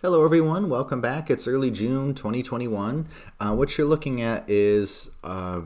Hello everyone, welcome back. It's early June 2021. What you're looking at is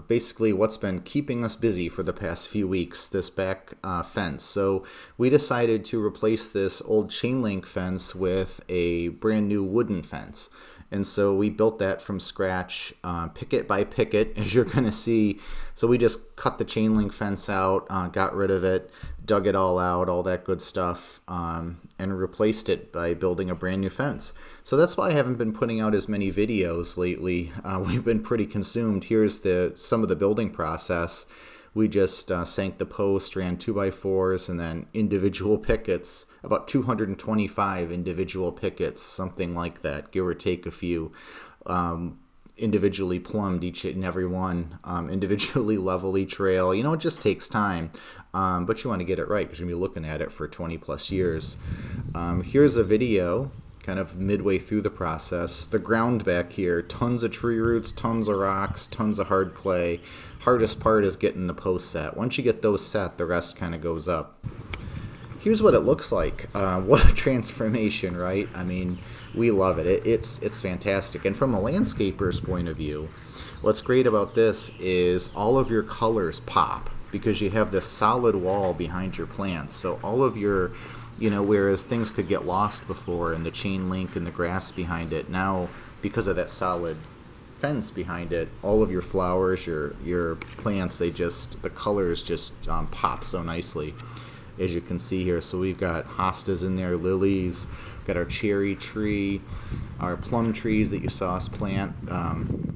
basically what's been keeping us busy for the past few weeks, this back fence. So we decided to replace this old chain link fence with a brand new wooden fence. And so we built that from scratch, picket by picket, as you're going to see. So we just cut the chain link fence out, got rid of it, dug it all out, all that good stuff, and replaced it by building a brand new fence. So that's why I haven't been putting out as many videos lately. We've been pretty consumed. Here's some of the building process. We just sank the post, ran 2x4s, and then individual pickets, about 225 individual pickets, something like that, give or take a few. Individually plumbed each and every one, individually level each rail. You know, it just takes time, but you want to get it right because you're going to be looking at it for 20 plus years. Here's a video kind of midway through the process. The ground back here, tons of tree roots, tons of rocks, tons of hard clay. Hardest part is getting the posts set. Once you get those set, the rest kind of goes up. Here's what it looks like. What a transformation, right? I mean, we love it. It's fantastic. And from a landscaper's point of view, what's great about this is all of your colors pop because you have this solid wall behind your plants. So all of your, whereas things could get lost before in the chain link and the grass behind it, now because of that solid fence behind it, all of your flowers, your plants, the colors just pop so nicely, as you can see here. So we've got hostas in there, lilies, got our cherry tree, our plum trees that you saw us plant.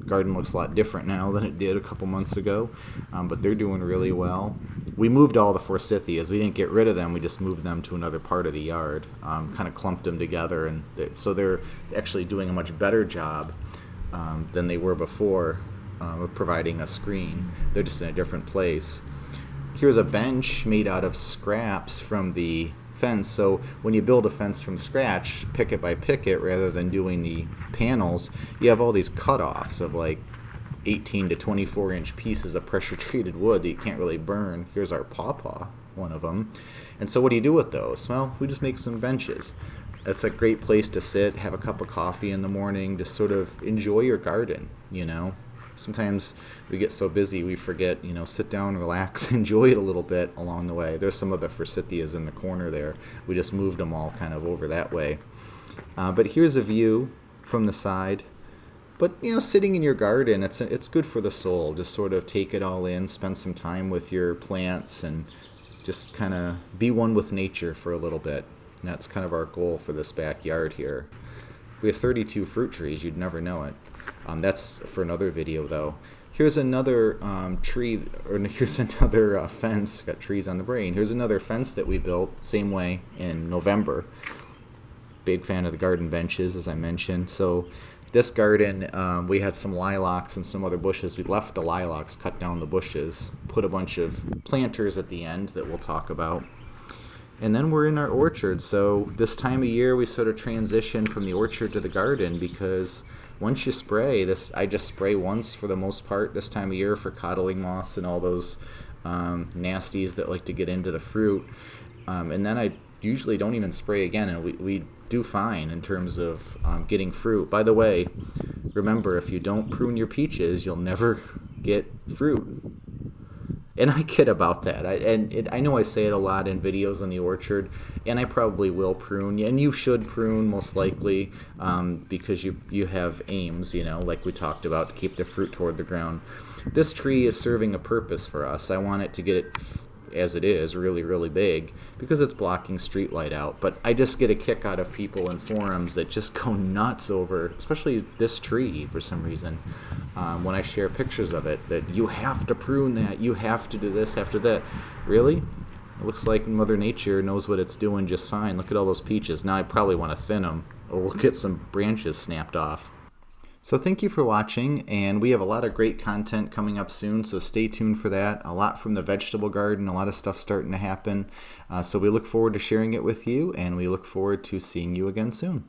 Garden looks a lot different now than it did a couple months ago, but they're doing really well. We moved all the forsythias. We didn't get rid of them. We just moved them to another part of the yard, kind of clumped them together, and so they're actually doing a much better job than they were before of providing a screen. They're just in a different place. Here's a bench made out of scraps from the fence. So when you build a fence from scratch, picket by picket, rather than doing the panels, you have all these cutoffs of like 18 to 24 inch pieces of pressure treated wood that you can't really burn. Here's our pawpaw, one of them. And so what do you do with those? Well, we just make some benches. It's a great place to sit, have a cup of coffee in the morning, just sort of enjoy your garden, Sometimes we get so busy we forget, sit down, relax, enjoy it a little bit along the way. There's some of the forsythias in the corner there. We just moved them all kind of over that way. But here's a view from the side. But, sitting in your garden, it's good for the soul. Just sort of take it all in, spend some time with your plants, and just kind of be one with nature for a little bit. And that's kind of our goal for this backyard here. We have 32 fruit trees. You'd never know it. That's for another video, though. Here's another here's another fence. Got trees on the brain. Here's another fence that we built, same way, in November. Big fan of the garden benches, as I mentioned. So this garden, we had some lilacs and some other bushes. We left the lilacs, cut down the bushes, put a bunch of planters at the end that we'll talk about. And then we're in our orchard. So this time of year, we sort of transition from the orchard to the garden because once you spray this, I just spray once for the most part this time of year for codling moths and all those nasties that like to get into the fruit. And then I usually don't even spray again, and we do fine in terms of getting fruit. By the way, remember, if you don't prune your peaches, you'll never get fruit. And I kid about that. I know I say it a lot in videos on the orchard, and I probably will prune. And you should prune, most likely, because you have aims, like we talked about, to keep the fruit toward the ground. This tree is serving a purpose for us. I want it to get it as it is, really, really big, because it's blocking street light out. But I just get a kick out of people in forums that just go nuts over, especially this tree for some reason, when I share pictures of it, that you have to prune that, you have to do this after that. Really? It looks like Mother Nature knows what it's doing just fine. Look at all those peaches. Now I probably want to thin them, or we'll get some branches snapped off. So thank you for watching, and we have a lot of great content coming up soon, so stay tuned for that. A lot from the vegetable garden, a lot of stuff starting to happen. So we look forward to sharing it with you, and we look forward to seeing you again soon.